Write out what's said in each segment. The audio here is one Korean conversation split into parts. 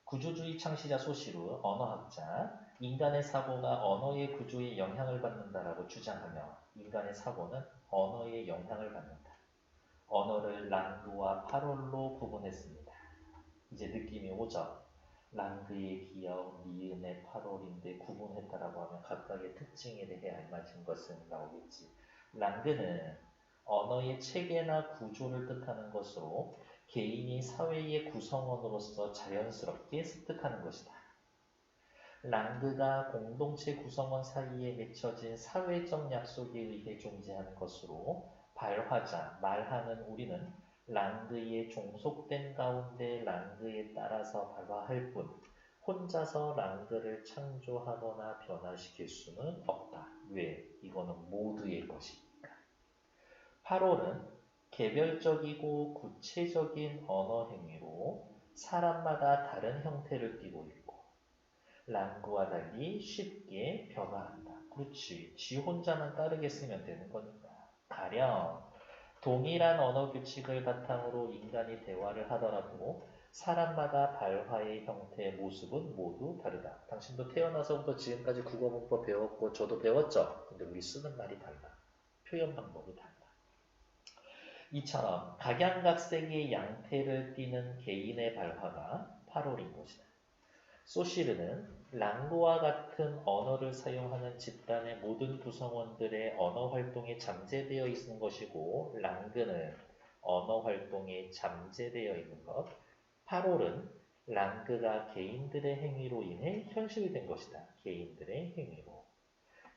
구조주의 창시자 소시루, 언어학자, 인간의 사고가 언어의 구조에 영향을 받는다라고 주장하며 인간의 사고는 언어에 영향을 받는다. 언어를 랑그와 파롤로 구분했습니다. 이제 느낌이 오죠? 랑그의 기억, 니은의 파롤인데 구분했다라고 하면 각각의 특징에 대해 알맞은 것은 나오겠지. 랑그는 언어의 체계나 구조를 뜻하는 것으로 개인이 사회의 구성원으로서 자연스럽게 습득하는 것이다. 랑그가 공동체 구성원 사이에 맺혀진 사회적 약속에 의해 존재하는 것으로 발화자, 말하는 우리는 랑그에 종속된 가운데 랑그에 따라서 발화할 뿐 혼자서 랑그를 창조하거나 변화시킬 수는 없다. 왜? 이거는 모두의 것이니까. 8월은 개별적이고 구체적인 언어 행위로 사람마다 다른 형태를 띠고 있고 랑그와 달리 쉽게 변화한다. 그렇지. 지 혼자만 따르게 쓰면 되는 거니까. 가령 동일한 언어 규칙을 바탕으로 인간이 대화를 하더라도 사람마다 발화의 형태, 모습은 모두 다르다. 당신도 태어나서부터 지금까지 국어 문법 배웠고 저도 배웠죠? 근데 우리 쓰는 말이 달라. 표현 방법이 달라. 이처럼 각양각색의 양태를 띠는 개인의 발화가 8월인 것이다. 소시르는 랑고와 같은 언어를 사용하는 집단의 모든 구성원들의 언어 활동에 잠재되어 있는 것이고 랑그는 언어 활동에 잠재되어 있는 것. 8월은 랑그가 개인들의 행위로 인해 현실된 것이다. 개인들의 행위로.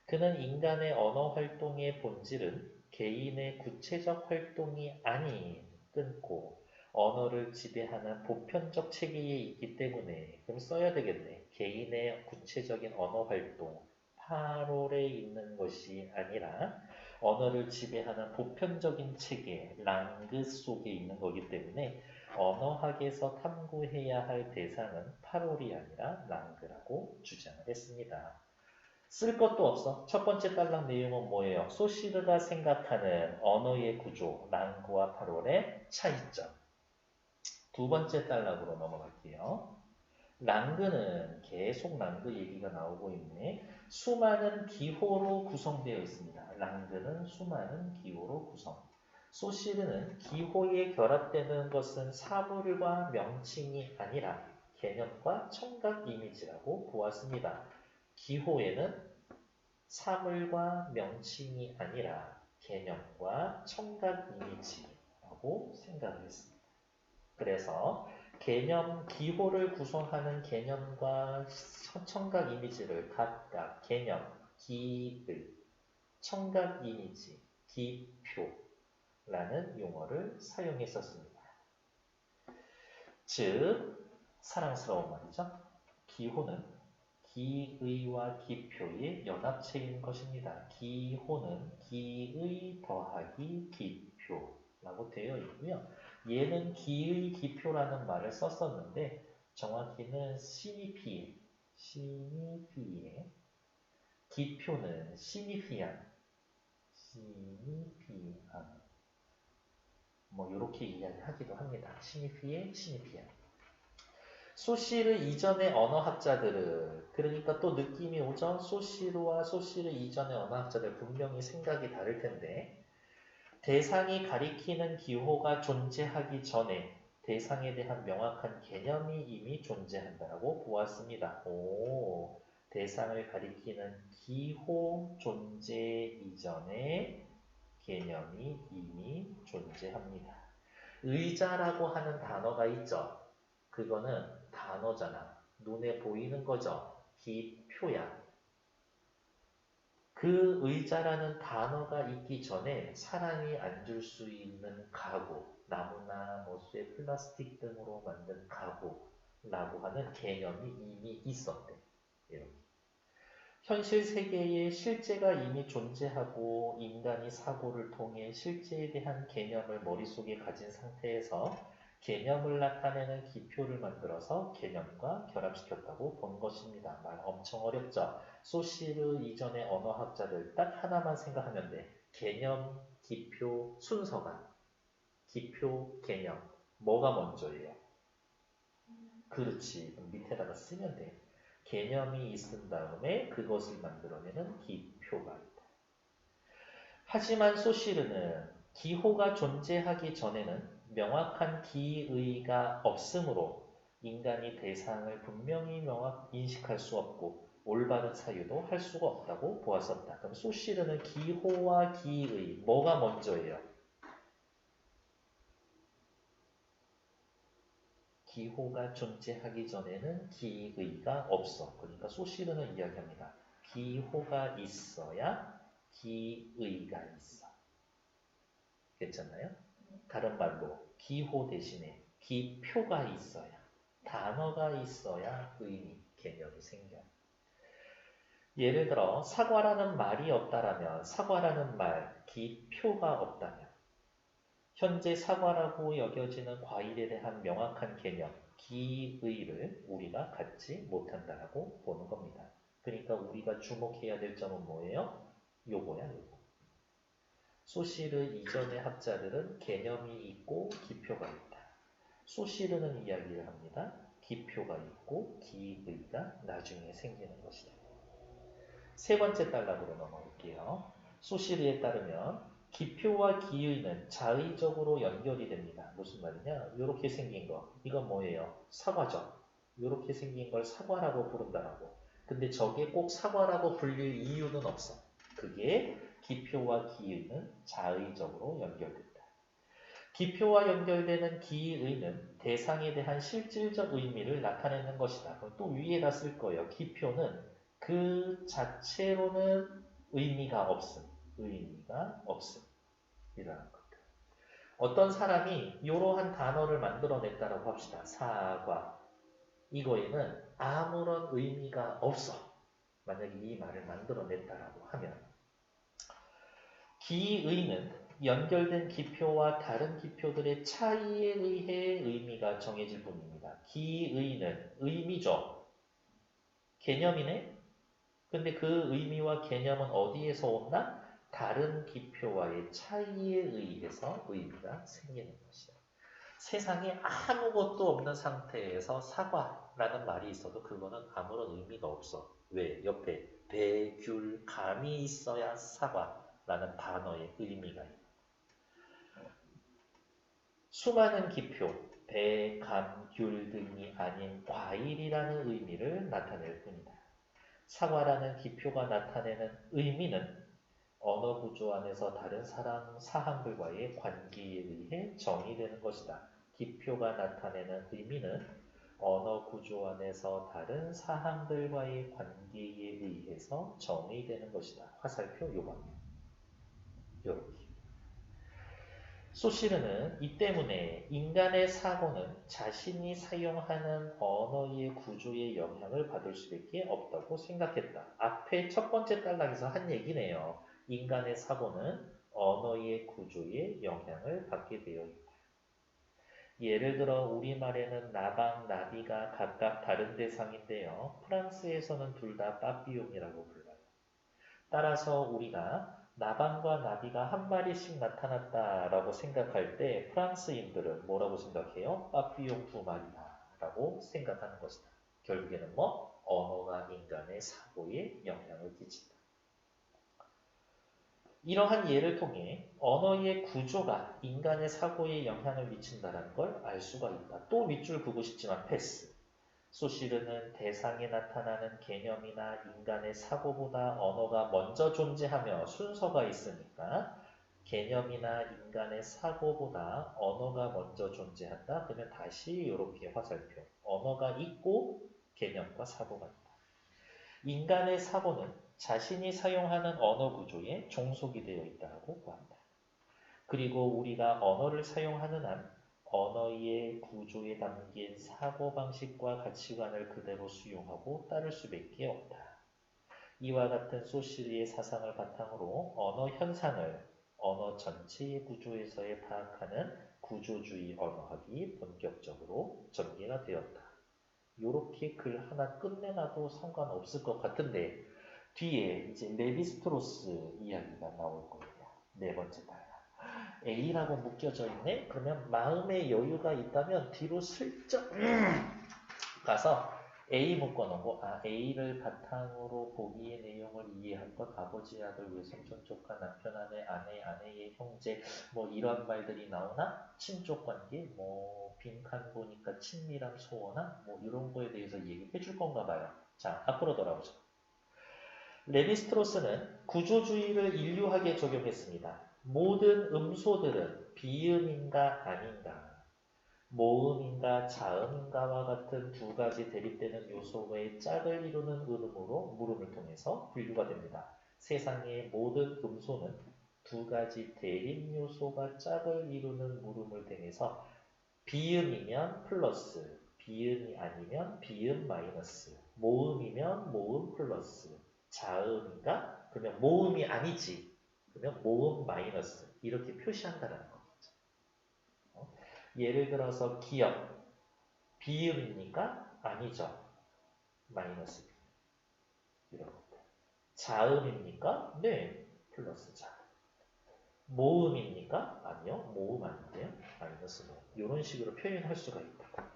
그는 인간의 언어 활동의 본질은 개인의 구체적 활동이 아닌 끊고 언어를 지배하는 보편적 체계에 있기 때문에 그럼 써야 되겠네. 개인의 구체적인 언어 활동, 파롤에 있는 것이 아니라 언어를 지배하는 보편적인 체계, 랑그 속에 있는 거기 때문에 언어학에서 탐구해야 할 대상은 파롤이 아니라 랑그라고 주장을 했습니다. 쓸 것도 없어. 첫 번째 딸랑 내용은 뭐예요? 소시르가 생각하는 언어의 구조, 랑그와 파롤의 차이점. 두 번째 단락으로 넘어갈게요. 랑그는 계속 랑그 얘기가 나오고 있네. 수많은 기호로 구성되어 있습니다. 랑그는 수많은 기호로 구성. 소시르는 기호에 결합되는 것은 사물과 명칭이 아니라 개념과 청각 이미지라고 보았습니다. 기호에는 사물과 명칭이 아니라 개념과 청각 이미지라고 생각을 했습니다. 그래서 개념 기호를 구성하는 개념과 청각 이미지를 각각 개념, 기의, 청각 이미지, 기표라는 용어를 사용했었습니다. 즉 사랑스러운 말이죠. 기호는 기의와 기표의 연합체인 것입니다. 기호는 기의 더하기 기표라고 되어 있고요. 얘는 기의 기표라는 말을 썼었는데 정확히는 시니피에 기표는 시니피안 뭐 이렇게 이야기하기도 합니다. 시니피안 소시르 이전의 언어학자들은 그러니까 또 느낌이 오죠? 소시르와 소시르 이전의 언어학자들 분명히 생각이 다를 텐데 대상이 가리키는 기호가 존재하기 전에 대상에 대한 명확한 개념이 이미 존재한다고 보았습니다. 오, 대상을 가리키는 기호 존재 이전에 개념이 이미 존재합니다. 의자라고 하는 단어가 있죠. 그거는 단어잖아. 눈에 보이는 거죠. 기표야. 그 의자라는 단어가 있기 전에 사람이 앉을 수 있는 가구, 나무나 쇠, 플라스틱 등으로 만든 가구라고 하는 개념이 이미 있었대. 이렇게. 현실 세계에 실제가 이미 존재하고 인간이 사고를 통해 실제에 대한 개념을 머릿속에 가진 상태에서 개념을 나타내는 기표를 만들어서 개념과 결합시켰다고 본 것입니다. 말 엄청 어렵죠? 소시르 이전의 언어학자들 딱 하나만 생각하면 돼. 개념, 기표, 순서가. 기표, 개념. 뭐가 먼저예요? 그렇지. 그럼 밑에다가 쓰면 돼. 개념이 있은 다음에 그것을 만들어내는 기표가 있다. 하지만 소시르는 기호가 존재하기 전에는 명확한 기의가 없으므로 인간이 대상을 분명히 인식할 수 없고 올바른 사유도 할 수가 없다고 보았었다. 그럼 소시르는 기호와 기의, 뭐가 먼저예요? 기호가 존재하기 전에는 기의가 없어. 그러니까 소시르는 이야기합니다. 기호가 있어야 기의가 있어. 괜찮나요? 다른 말로 기호 대신에 기표가 있어야, 단어가 있어야 의미, 개념이 생겨요. 예를 들어 사과라는 말이 없다라면, 사과라는 말, 기표가 없다면 현재 사과라고 여겨지는 과일에 대한 명확한 개념, 기의를 우리가 갖지 못한다라고 보는 겁니다. 그러니까 우리가 주목해야 될 점은 뭐예요? 요거야, 요거. 소시르 이전의 학자들은 개념이 있고 기표가 있다. 소시르는 이야기를 합니다. 기표가 있고 기의가 나중에 생기는 것이다. 세 번째 단락으로 넘어갈게요. 소시르에 따르면 기표와 기의는 자의적으로 연결이 됩니다. 무슨 말이냐? 이렇게 생긴 거. 이건 뭐예요? 사과죠. 이렇게 생긴 걸 사과라고 부른다라고. 근데 저게 꼭 사과라고 불릴 이유는 없어. 그게 기표와 기의는 자의적으로 연결된다. 기표와 연결되는 기의는 대상에 대한 실질적 의미를 나타내는 것이다. 또 위에다 쓸 거예요. 기표는 그 자체로는 의미가 없음. 의미가 없음. 이라는 것들. 어떤 사람이 이러한 단어를 만들어냈다라고 합시다. 사과. 이거에는 아무런 의미가 없어. 만약에 이 말을 만들어냈다라고 하면 기의는 연결된 기표와 다른 기표들의 차이에 의해 의미가 정해질 뿐입니다. 기의는 의미죠. 개념이네? 근데 그 의미와 개념은 어디에서 온다? 다른 기표와의 차이에 의해서 의미가 생기는 것이다. 세상에 아무것도 없는 상태에서 사과라는 말이 있어도 그거는 아무런 의미가 없어. 왜? 옆에 배, 귤, 감이 있어야 사과라는 단어의 의미가 있다. 수많은 기표, 배, 감, 귤 등이 아닌 과일이라는 의미를 나타낼 뿐이다. 사과라는 기표가 나타내는 의미는 언어 구조 안에서 다른 사항들과의 관계에 의해 정의되는 것이다. 기표가 나타내는 의미는 언어 구조 안에서 다른 사항들과의 관계에 의해서 정의되는 것이다. 화살표 요방이요. 요렇게. 소시르는 이 때문에 인간의 사고는 자신이 사용하는 언어의 구조에 영향을 받을 수밖에 없다고 생각했다. 앞에 첫 번째 단락에서 한 얘기네요. 인간의 사고는 언어의 구조에 영향을 받게 되어 있다. 예를 들어 우리말에는 나방, 나비가 각각 다른 대상인데요. 프랑스에서는 둘 다 빠삐용이라고 불러요. 따라서 우리가 나방과 나비가 한 마리씩 나타났다라고 생각할 때 프랑스인들은 뭐라고 생각해요? 빠삐용 두 마리다 라고 생각하는 것이다. 결국에는 뭐? 언어가 인간의 사고에 영향을 끼친다. 이러한 예를 통해 언어의 구조가 인간의 사고에 영향을 미친다는 걸 알 수가 있다. 또 밑줄 긋고 싶지만 패스. 소시르는 대상에 나타나는 개념이나 인간의 사고보다 언어가 먼저 존재하며 순서가 있으니까 개념이나 인간의 사고보다 언어가 먼저 존재한다. 그러면 다시 이렇게 화살표. 언어가 있고 개념과 사고가 있다. 인간의 사고는 자신이 사용하는 언어 구조에 종속이 되어 있다고 보았다. 그리고 우리가 언어를 사용하는 한 언어의 구조에 담긴 사고방식과 가치관을 그대로 수용하고 따를 수밖에 없다. 이와 같은 소시르의 사상을 바탕으로 언어 현상을 언어 전체의 구조에서의 파악하는 구조주의 언어학이 본격적으로 전개가 되었다. 이렇게 글 하나 끝내놔도 상관없을 것 같은데 뒤에 이제 레비스트로스 이야기가 나올 거예요. 네 번째 단락. A라고 묶여져 있네? 그러면 마음의 여유가 있다면 뒤로 슬쩍 가서 A 묶어놓고 A를 바탕으로 보기의 내용을 이해할 것 아버지, 아들, 외삼촌, 조카, 남편, 아내, 아내의 형제 뭐 이런 말들이 나오나 친족 관계 뭐 빈칸 보니까 친밀함 소원함 뭐 이런 거에 대해서 얘기해 줄 건가 봐요. 자, 앞으로 돌아오죠. 레비스트로스는 구조주의를 인류학에 적용했습니다. 모든 음소들은 비음인가 아닌가 모음인가 자음인가와 같은 두 가지 대립되는 요소의 짝을 이루는 음으로 물음을 통해서 분류가 됩니다. 세상의 모든 음소는 두 가지 대립 요소가 짝을 이루는 물음을 통해서 비음이면 플러스, 비음이 아니면 비음 마이너스, 모음이면 모음 플러스, 자음인가? 그러면 모음이 아니지. 그러면 모음 마이너스 이렇게 표시한다는 거. 예를 들어서 기역, 비음입니까? 아니죠. 마이너스 비. 이런 것들. 자음입니까? 네. 플러스 자. 모음입니까? 아니요. 모음 아닌데요. 마이너스 모음. 이런 식으로 표현할 수가 있다.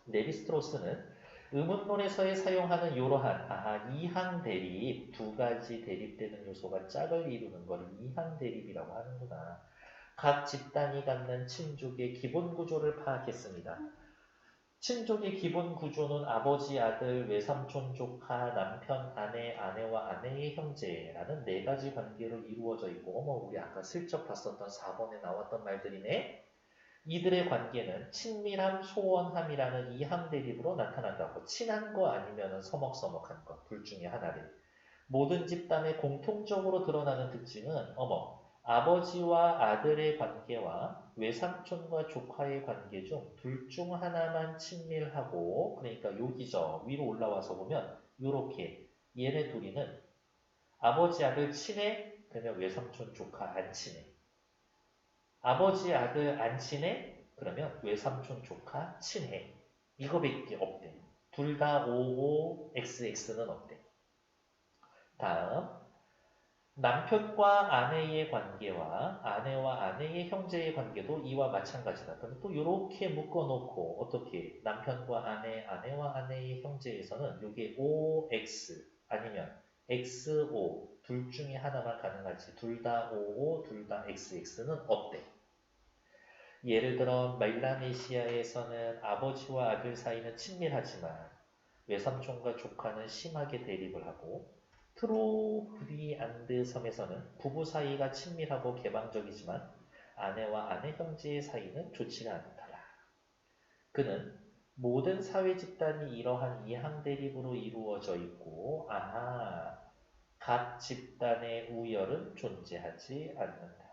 레비스트로스는 의문론에서의 사용하는 이러한 이항 대립, 두 가지 대립되는 요소가 짝을 이루는 것을 이항 대립이라고 하는구나. 각 집단이 갖는 친족의 기본 구조를 파악했습니다. 친족의 기본 구조는 아버지, 아들, 외삼촌, 조카, 남편, 아내, 아내와 아내의 형제라는 네 가지 관계로 이루어져 있고 우리 아까 슬쩍 봤었던 4번에 나왔던 말들이네. 이들의 관계는 친밀함, 소원함이라는 이항 대립으로 나타난다고. 친한 거 아니면 서먹서먹한 것, 둘 중에 하나를. 모든 집단의 공통적으로 드러나는 특징은 아버지와 아들의 관계와 외삼촌과 조카의 관계 중 둘 중 하나만 친밀하고 그러니까 여기죠. 위로 올라와서 보면 이렇게 얘네 둘이는 아버지 아들 친해? 그러면 외삼촌 조카 안 친해. 아버지 아들 안 친해? 그러면 외삼촌 조카 친해. 이거밖에 없대. 둘 다 55XX는 없대. 다음 남편과 아내의 관계와 아내와 아내의 형제의 관계도 이와 마찬가지다. 그럼 또 이렇게 묶어놓고 어떻게 남편과 아내, 아내와 아내의 형제에서는 이게 OX 아니면 XO 둘 중에 하나만 가능하지 둘 다 OO, 둘 다 XX는 없대. 예를 들어 멜라네시아에서는 아버지와 아들 사이는 친밀하지만 외삼촌과 조카는 심하게 대립을 하고 트로브리안드 섬에서는 부부 사이가 친밀하고 개방적이지만 아내와 아내 형제의 사이는 좋지가 않더라. 그는 모든 사회 집단이 이러한 이항 대립으로 이루어져 있고 각 집단의 우열은 존재하지 않는다.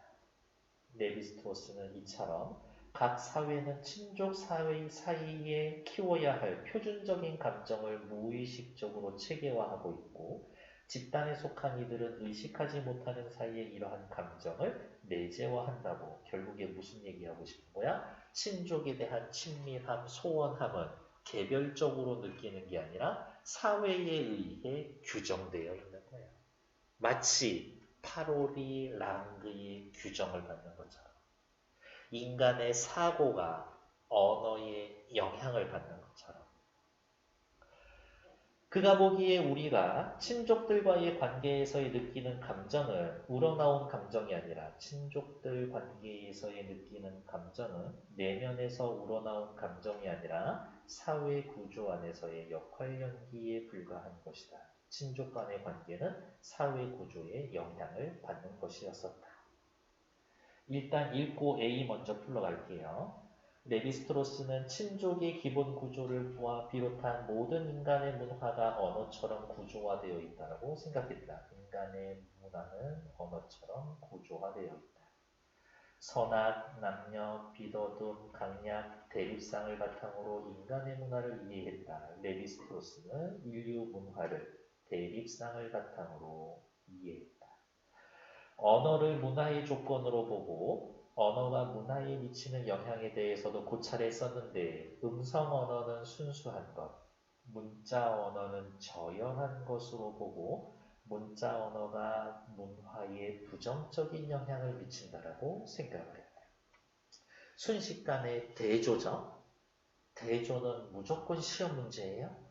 레비스트로스는 이처럼 각 사회는 친족 사회 사이에 키워야 할 표준적인 감정을 무의식적으로 체계화하고 있고 집단에 속한 이들은 의식하지 못하는 사이에 이러한 감정을 내재화한다고. 결국에 무슨 얘기하고 싶은 거야? 친족에 대한 친밀함, 소원함은 개별적으로 느끼는 게 아니라 사회에 의해 규정되어 있는 거야. 마치 파로리 랑그의 규정을 받는 것처럼 인간의 사고가 언어에 영향을 받는 것처럼 그가 보기에 우리가 친족들과의 관계에서의 느끼는 감정은 우러나온 감정이 아니라 친족들 관계에서의 느끼는 감정은 내면에서 우러나온 감정이 아니라 사회 구조 안에서의 역할 연기에 불과한 것이다. 친족 간의 관계는 사회 구조에 영향을 받는 것이었었다. 일단 읽고 A 먼저 풀러갈게요. 레비스트로스는 친족의 기본 구조를 비롯한 모든 인간의 문화가 언어처럼 구조화되어 있다고 생각했다. 인간의 문화는 언어처럼 구조화되어 있다. 선악, 남녀, 비더듬, 강약, 대립상을 바탕으로 인간의 문화를 이해했다. 레비스트로스는 인류 문화를 대립상을 바탕으로 이해했다. 언어를 문화의 조건으로 보고 언어가 문화에 미치는 영향에 대해서도 고찰을 썼는데 음성 언어는 순수한 것, 문자 언어는 저열한 것으로 보고 문자 언어가 문화에 부정적인 영향을 미친다라고 생각을 했다. 순식간에 대조적, 대조는 무조건 시험 문제예요?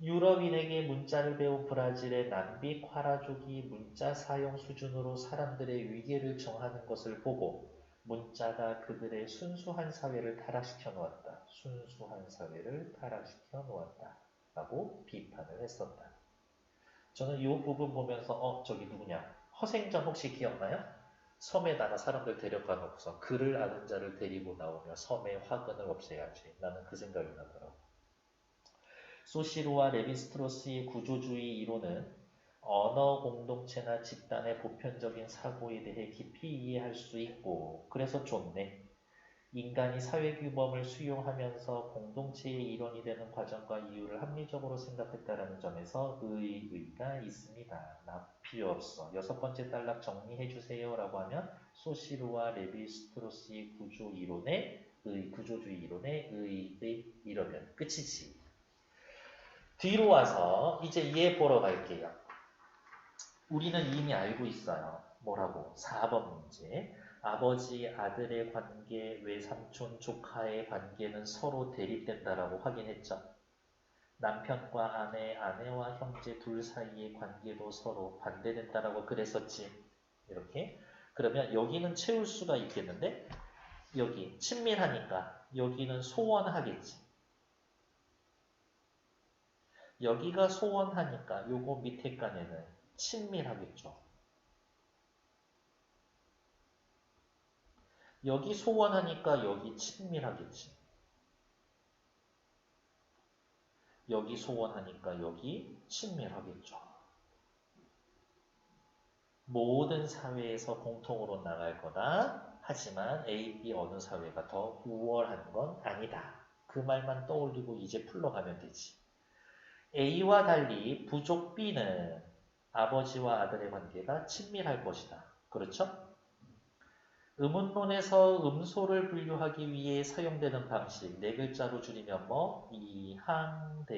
유럽인에게 문자를 배운 브라질의 남비 콰라족이 문자 사용 수준으로 사람들의 위계를 정하는 것을 보고 문자가 그들의 순수한 사회를 타락시켜 놓았다. 순수한 사회를 타락시켜 놓았다. 라고 비판을 했었다. 저는 이 부분 보면서 저기 누구냐? 허생전 혹시 기억나요? 섬에다가 사람들 데려가 놓고서 글을 아는 자를 데리고 나오며 섬의 화근을 없애야지. 나는 그 생각이 나더라고. 소시르와 레비스트로스의 구조주의 이론은 언어 공동체나 집단의 보편적인 사고에 대해 깊이 이해할 수 있고 그래서 좋네. 인간이 사회규범을 수용하면서 공동체의 일원이 되는 과정과 이유를 합리적으로 생각했다는 점에서 의의가 있습니다. 나 필요 없어. 6번째 단락 정리해 주세요 라고 하면 소시르와 레비스트로스의 구조주의 이론의 의의 이러면 끝이지. 뒤로 와서 이제 얘 보러 갈게요. 우리는 이미 알고 있어요. 뭐라고? 4번 문제. 아버지, 아들의 관계, 외삼촌, 조카의 관계는 서로 대립된다라고 확인했죠. 남편과 아내, 아내와 형제 둘 사이의 관계도 서로 반대된다라고 그랬었지. 이렇게. 그러면 여기는 채울 수가 있겠는데 여기 친밀하니까 여기는 소원하겠지. 여기가 소원하니까 요거 밑에 간에는 친밀하겠죠. 여기 소원하니까 여기 친밀하겠지. 여기 소원하니까 여기 친밀하겠죠. 모든 사회에서 공통으로 나갈 거다. 하지만 A, B 어느 사회가 더 우월한 건 아니다. 그 말만 떠올리고 이제 풀러가면 되지. A와 달리 부족 B는 아버지와 아들의 관계가 친밀할 것이다. 그렇죠? 의문론에서 음소를 분류하기 위해 사용되는 방식, 네 글자로 줄이면 뭐? 이항대리을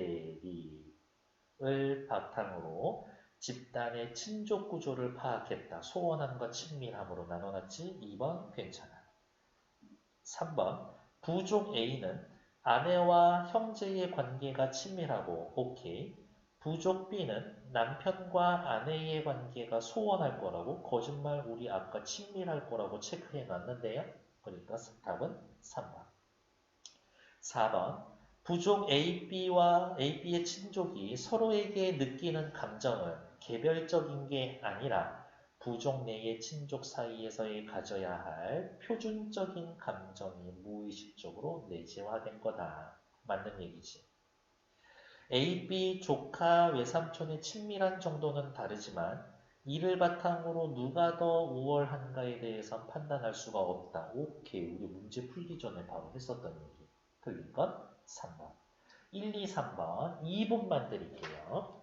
바탕으로 집단의 친족 구조를 파악했다. 소원함과 친밀함으로 나눠놨지? 2번 괜찮아. 3번 부족 A는 아내와 형제의 관계가 친밀하고 오케이. 부족 B는 남편과 아내의 관계가 소원할 거라고 거짓말 우리 아까 친밀할 거라고 체크해 놨는데요. 그러니까 답은 3번. 4번 부족 AB의 친족이 서로에게 느끼는 감정은 개별적인 게 아니라 부족 내의 친족 사이에서의 가져야 할 표준적인 감정이 무의식적으로 내재화된 거다. 맞는 얘기지. AB, 조카, 외삼촌의 친밀한 정도는 다르지만 이를 바탕으로 누가 더 우월한가에 대해서 판단할 수가 없다. 오케이. 우리 문제 풀기 전에 바로 했었던 얘기. 틀린 건 3번. 1, 2, 3번. 2분만 드릴게요.